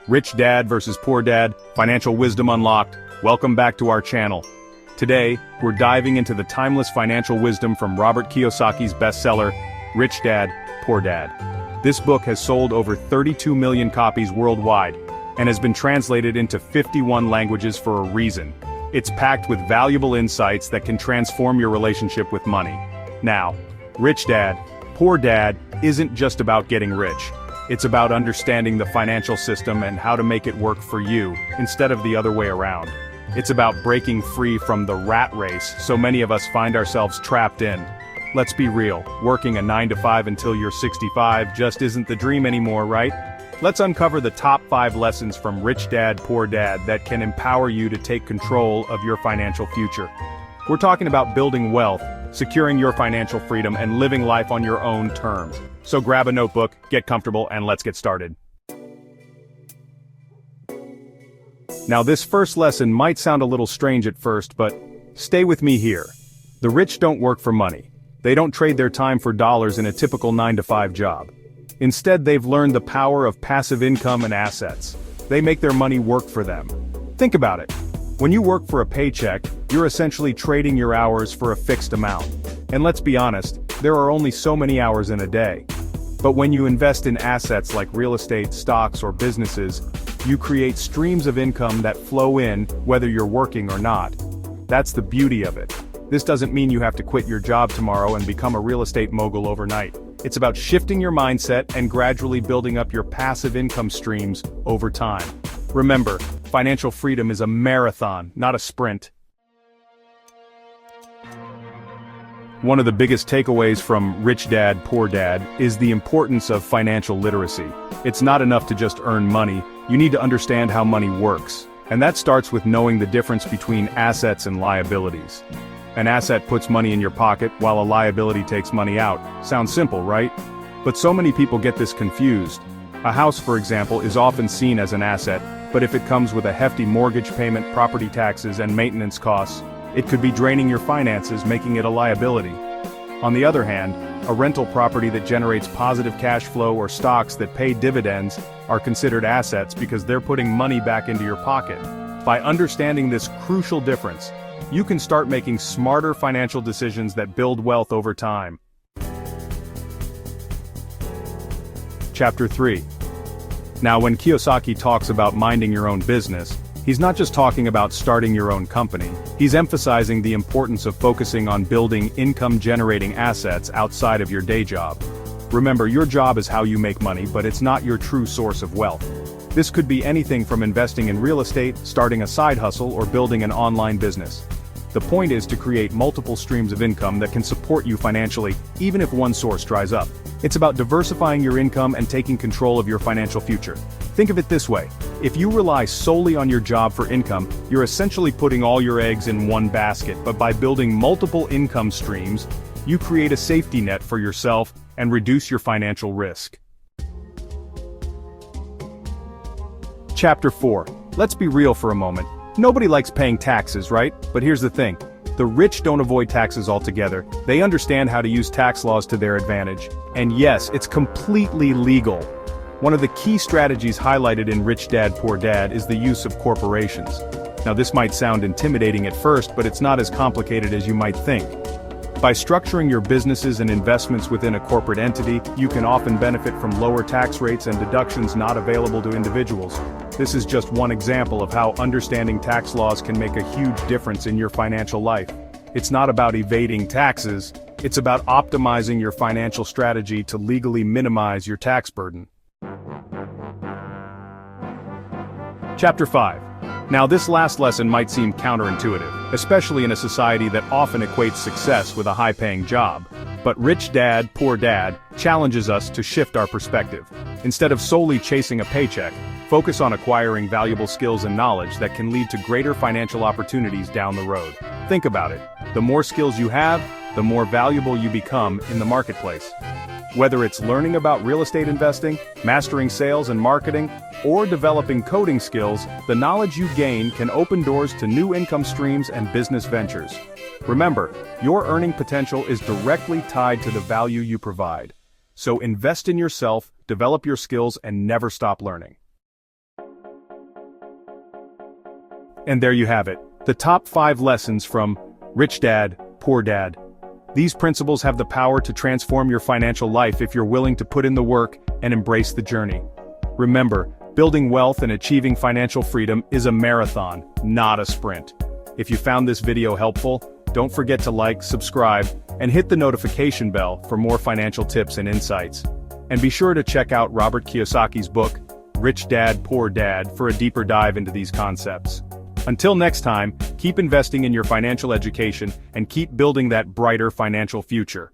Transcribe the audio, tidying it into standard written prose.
Rich Dad versus Poor Dad, Financial Wisdom Unlocked. Welcome back to our channel. Today, we're diving into the timeless financial wisdom from Robert Kiyosaki's bestseller, Rich Dad, Poor Dad. This book has sold over 32 million copies worldwide, and has been translated into 51 languages for a reason. It's packed with valuable insights that can transform your relationship with money. Now, Rich Dad, Poor Dad isn't just about getting rich. It's about understanding the financial system and how to make it work for you, instead of the other way around. It's about breaking free from the rat race so many of us find ourselves trapped in. Let's be real, working a 9-to-5 until you're 65 just isn't the dream anymore, right? Let's uncover the top 5 lessons from Rich Dad, Poor Dad that can empower you to take control of your financial future. We're talking about building wealth, securing your financial freedom, and living life on your own terms. So grab a notebook, get comfortable, and let's get started. Now this first lesson might sound a little strange at first, but stay with me here. The rich don't work for money. They don't trade their time for dollars in a typical 9-to-5 job. Instead, they've learned the power of passive income and assets. They make their money work for them. Think about it. When you work for a paycheck, you're essentially trading your hours for a fixed amount. And let's be honest, there are only so many hours in a day. But when you invest in assets like real estate, stocks, or businesses, you create streams of income that flow in, whether you're working or not. That's the beauty of it. This doesn't mean you have to quit your job tomorrow and become a real estate mogul overnight. It's about shifting your mindset and gradually building up your passive income streams over time. Remember, financial freedom is a marathon, not a sprint. One of the biggest takeaways from Rich Dad, Poor Dad is the importance of financial literacy. It's not enough to just earn money, you need to understand how money works. And that starts with knowing the difference between assets and liabilities. An asset puts money in your pocket, while a liability takes money out. Sounds simple, right? But so many people get this confused. A house, for example, is often seen as an asset, but if it comes with a hefty mortgage payment, property taxes, and maintenance costs, it could be draining your finances, making it a liability. On the other hand, a rental property that generates positive cash flow or stocks that pay dividends are considered assets because they're putting money back into your pocket. By understanding this crucial difference, you can start making smarter financial decisions that build wealth over time. Chapter 3. Now, when Kiyosaki talks about minding your own business, he's not just talking about starting your own company. He's emphasizing the importance of focusing on building income-generating assets outside of your day job. Remember, your job is how you make money, but it's not your true source of wealth. This could be anything from investing in real estate, starting a side hustle, or building an online business. The point is to create multiple streams of income that can support you financially, even if one source dries up. It's about diversifying your income and taking control of your financial future. Think of it this way. If you rely solely on your job for income, you're essentially putting all your eggs in one basket, but by building multiple income streams, you create a safety net for yourself and reduce your financial risk. Chapter 4. Let's be real for a moment. Nobody likes paying taxes, right? But here's the thing. The rich don't avoid taxes altogether. They understand how to use tax laws to their advantage. And yes, it's completely legal. One of the key strategies highlighted in Rich Dad, Poor Dad is the use of corporations. Now this might sound intimidating at first, but it's not as complicated as you might think. By structuring your businesses and investments within a corporate entity, you can often benefit from lower tax rates and deductions not available to individuals. This is just one example of how understanding tax laws can make a huge difference in your financial life. It's not about evading taxes, it's about optimizing your financial strategy to legally minimize your tax burden. Chapter 5. Now this last lesson might seem counterintuitive, especially in a society that often equates success with a high-paying job. But Rich Dad, Poor Dad challenges us to shift our perspective. Instead of solely chasing a paycheck, focus on acquiring valuable skills and knowledge that can lead to greater financial opportunities down the road. Think about it. The more skills you have, the more valuable you become in the marketplace. Whether it's learning about real estate investing, mastering sales and marketing, or developing coding skills, the knowledge you gain can open doors to new income streams and business ventures. Remember, your earning potential is directly tied to the value you provide. So invest in yourself, develop your skills, and never stop learning. And there you have it, the top 5 lessons from Rich Dad, Poor Dad. These principles have the power to transform your financial life if you're willing to put in the work and embrace the journey. Remember, building wealth and achieving financial freedom is a marathon, not a sprint. If you found this video helpful, don't forget to like, subscribe, and hit the notification bell for more financial tips and insights. And be sure to check out Robert Kiyosaki's book, Rich Dad, Poor Dad, for a deeper dive into these concepts. Until next time, keep investing in your financial education and keep building that brighter financial future.